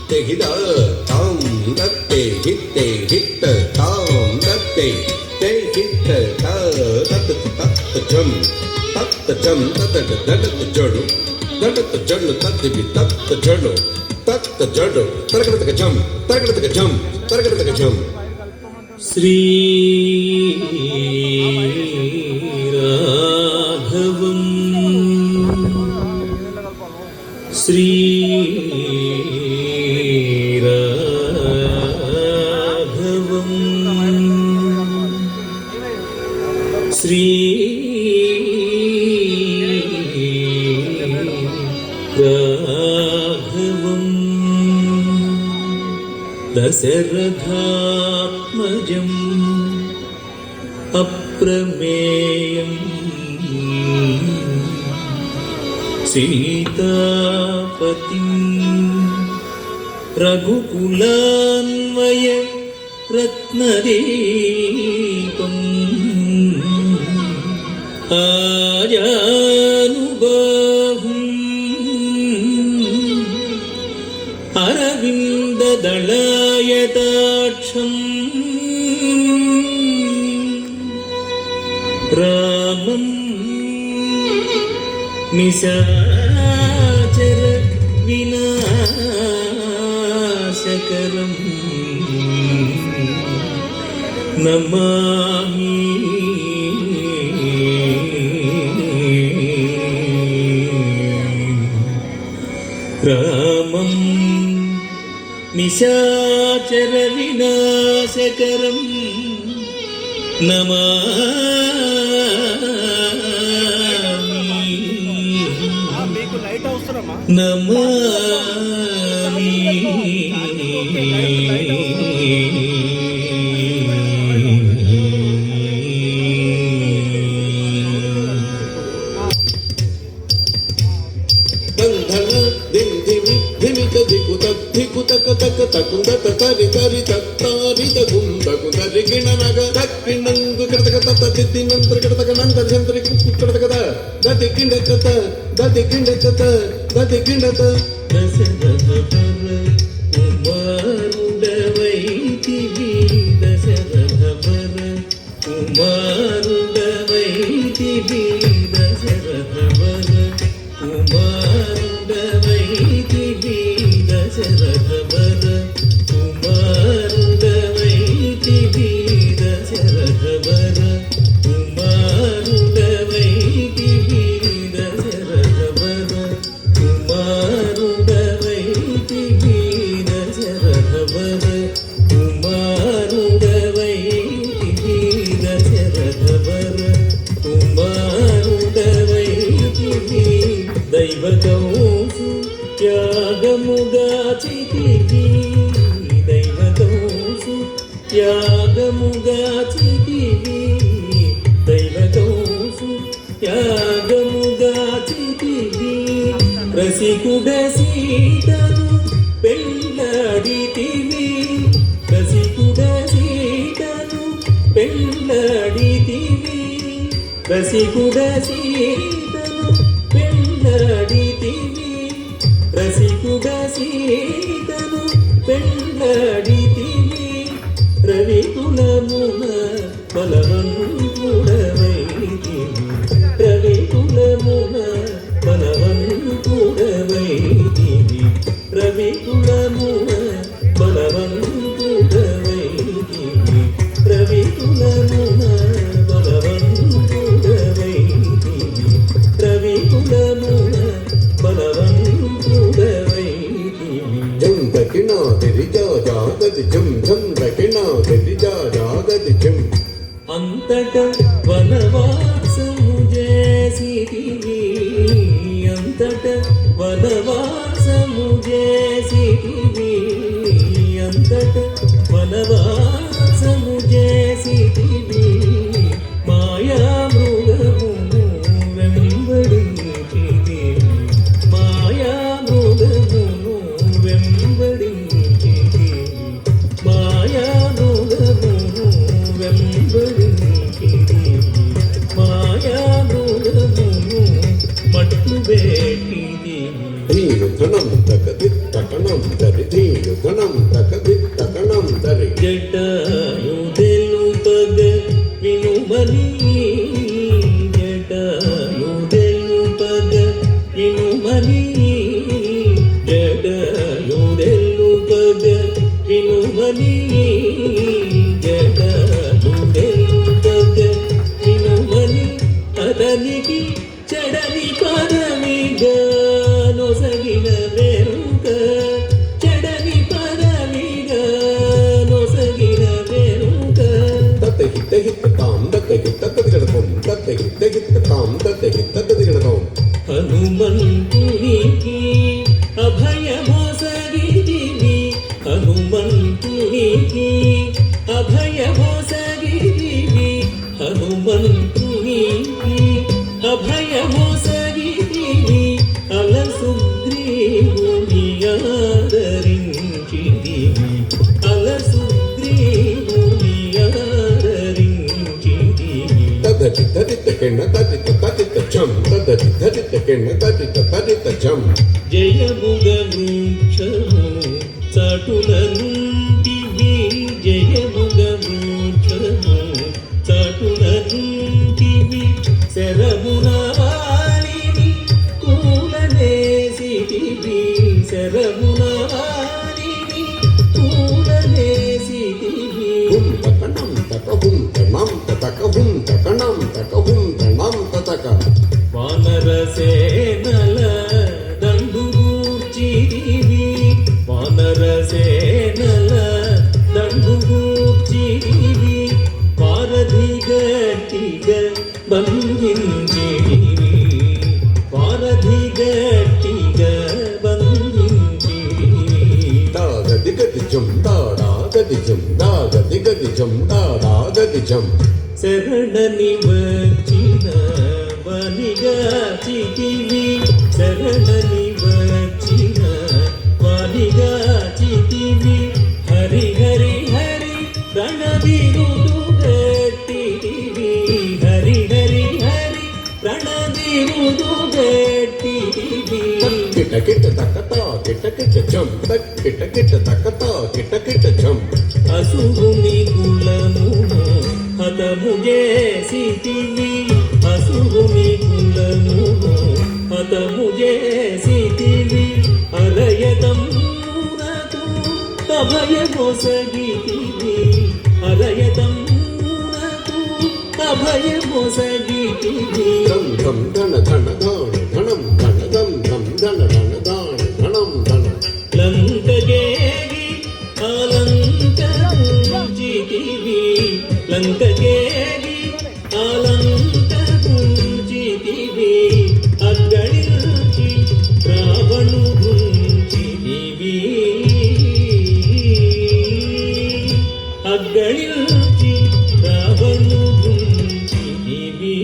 hitte hida tam datte hitte hitte tam datte te hitte ta tat jam tat jadu taddibi tat jadu taragadaga jam Shri రాఘవం శ్రీ రాఘవం శ్రీ రాఘవం దశరథాత్మజం అప్రమేయం సీతాపతిం రఘుకులాన్వయ రత్నదీపం ఆజానుబాహుం అరవిందదళాయతాక్షం రామం నిశాచర వినాశకరం నమామి రామం నిశాచర వినాశకరం నమామి దైవతోసు త్యాగముగాచితివి దైవతోసు త్యాగముగాచితివి దైవతోసు త్యాగముగాచితివి రసికుడ సీతను పెళ్ళాడితివి రసికుడ సీతను పెళ్ళాడితివి రసికుడ సీతను పెళ్ళాడితివి రసికుడ సీతను పెళ్ళాడితివి రవికులమున బలవంతుడవైతివి రవికులమున బలవంతుడవైతివి రవికులమున బలవంతుడవైతివి రవికులమున బలవంతుడవైతివి రవికులమున బలవంతుడవైతివి జం దకినా తిరిజా జాగది జం జం దకినా తిరిజా జాగది జం అంతట వనవాసము చేసితివి అంతట వనవాసము చేసితివి అంతట వనవాసము చేసితివి మాయా మృగమును వెంబడించితివి మాయా మృగమును వెంబడించితివి మాయా మృగమును వెంబడించితివి మాయా మృగమును మట్టు పెట్టితివి నీవు ధనం తకది తకనం దరి ధీయుధనం తకదిత్తకణం దరి జటాయుదెలుపగ వినుమని జటాయుదెలుపగ వినుమని జటాయుదెలుపగ వినుమని జటాయుదెలుపగ వినుమని అతనికి చెడని పదమిగా నొసగిన వెనుక చెడని పదమిగా నొసగిన వెనుక తత్తహిత హిత తాం తత్తహిత తదిగడతాం తత్తహిత హిత తాం తత్తహిత తదిగడతాం హనుమంతునికి అభయమొసగితివి హనుమంతునికి అభయమొసగితివి హనుమంతునికి అభయమొసగితివి అలసుగ్రీవుని ఆదరించితివి అలసుగ్రీవుని ఆదరించితివి తదతి తదిత కెన్న తదిత తదిత చం తదతి తదిత కెన్న తదిత తదిత చం జయముగ వృక్షము చాటుల నుండివి జయముగ వృక్షము చాటుల నుండివి శరమున వారిని కూలనేసిటివి శరమున వారిని కూలనేసిటివి హుం తకణం తకహుం తణం తకహుం తకణం తకహుం తణం తతక వానర సేనల దండుగూర్చిరివి వానర సేనల దండుగూర్చిరివి వారధి గట్టిగ బంధించిరివి వారధి గట్టిగ బంధించిరివి దాగది గది జం దాడా గది జం దాగది గది జం దాడా గది జం శరణని వచ్చిన వనిగా చితివి శరణని వచ్చిన వనిగా చితివి హరి హరి హరి రణబిరుదు గట్టివి హరి హరి హరి రణబిరుదు గట్టివి కిట కిట తకతా కిట కిట జం కిట కిట తకతా కిట కిట జం అసురుని కులమును హతము చేసితివి అసురుని కులమును హతము చేసితివి అరయతమునకు అభయమొసగితివి అరయతమునకు అభయమొసగితివి ధం ధం ధన ధన ధాన ధనం ధన ధం ధం ధన ధన ధాన ధనం ధన లంకగేగి ఆలంకరుంచితివి లంకగేగి ఆలంకరుంచితివి అగ్గళించి రావణుడుంచితివి అగ్గళించి రావణుడుంచితివి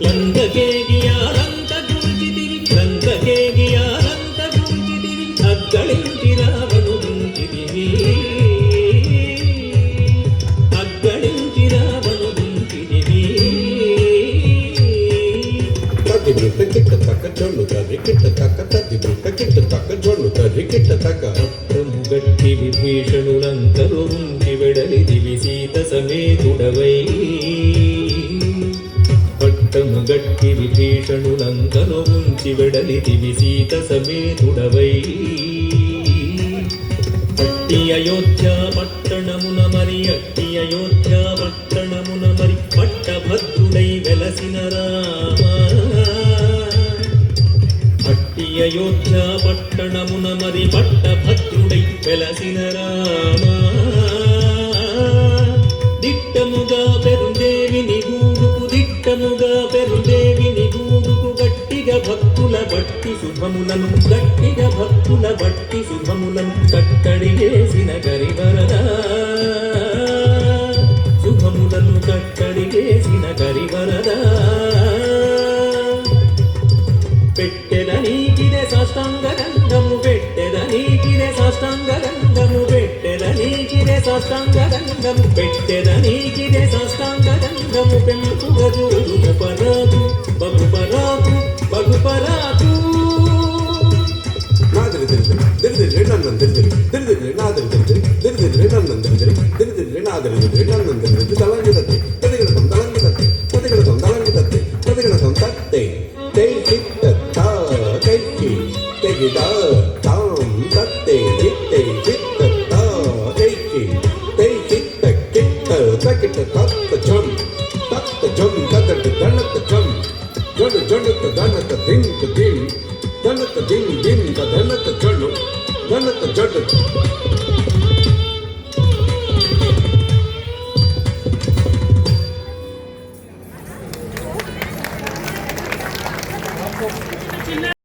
లంకగేగి ఆలంకరుంచితివి లంకగేగి ఆలంకరుంచితివి అగ్గళించి రావణుడుంచితివి అగ్గళించి రావణుడుంచితివి తది బృత కిట తక జొన్ను తది కిట తక తది బృత కిట తక జొన్ను తది కిట తక గట్టి విభీషణులంతరు ఉంచి వెడలిదివి సీత సమేతుడవై పట్టము గట్టి విభీషణులంతరు ఉంచి వెడలిదివి సీత సమేతుడవై అట్టి అయోధ్య పట్టణమున మరి అట్టి అయోధ్య పట్టణమున మరి పట్టభద్రుడై వెలసిన రామ అట్టి అయోధ్య పట్టణమున మరి పట్టభద్రుడై వెలసిన రామ దిట్టముగా పెరుదేవిని గూడుకు దిట్టముగా పెరుదేవిని గూడుకు గట్టిగా భక్తుల బట్టి శుభములను గట్టిగా భక్తుల బట్టి శుభములను కట్టడి చేసిన గరివరదా శుభములను కట్టడి చేసిన గరివరదా పెట్టెదనీకిదే సాష్టాంగ గంధము పెట్టెదనీకిదే సాష్టాంగ గంధము పెట్టెదనీకిదే సాష్టాంగ గంధము పెట్టెదనీకిదే సాష్టాంగ గంధము పెంపుగదు పరాకు బగు పరాకు బగు పరాకు ದಾದರಿದ್ರೆ ನನ್ನಂದಿರಿದ್ರೆ ತಲಂಗಿದತ್ತೆ ತದಿಗಳ ತಲಂಗಿದತ್ತೆ ತದಿಗಳ ತಲಂಗಿದತ್ತೆ ತದಿಗಳ ತತ್ತೆ ತೈ ಚಿತ್ತ ತಾ ಕೈಕಿ ತೆಗಿದ ತಾಂ ತತ್ತೆ ಚಿತ್ತೆ ಚಿತ್ತ ತಾ ಕೈಕಿ ತೈ ಚಿತ್ತ ಕಿತ್ತ ತಕಿಟ ತತ್ತ ಜಂ ತದಟ ದಣತ ಜಂ ಜೊಡು ಜೊಡುತ್ತ ದಣತ ದಿಂಕ ದಿಂ ದಣತ ದಿಂ ದಿಂ ದಣತ ಜೊಡು ದಣತ ಜೊಡು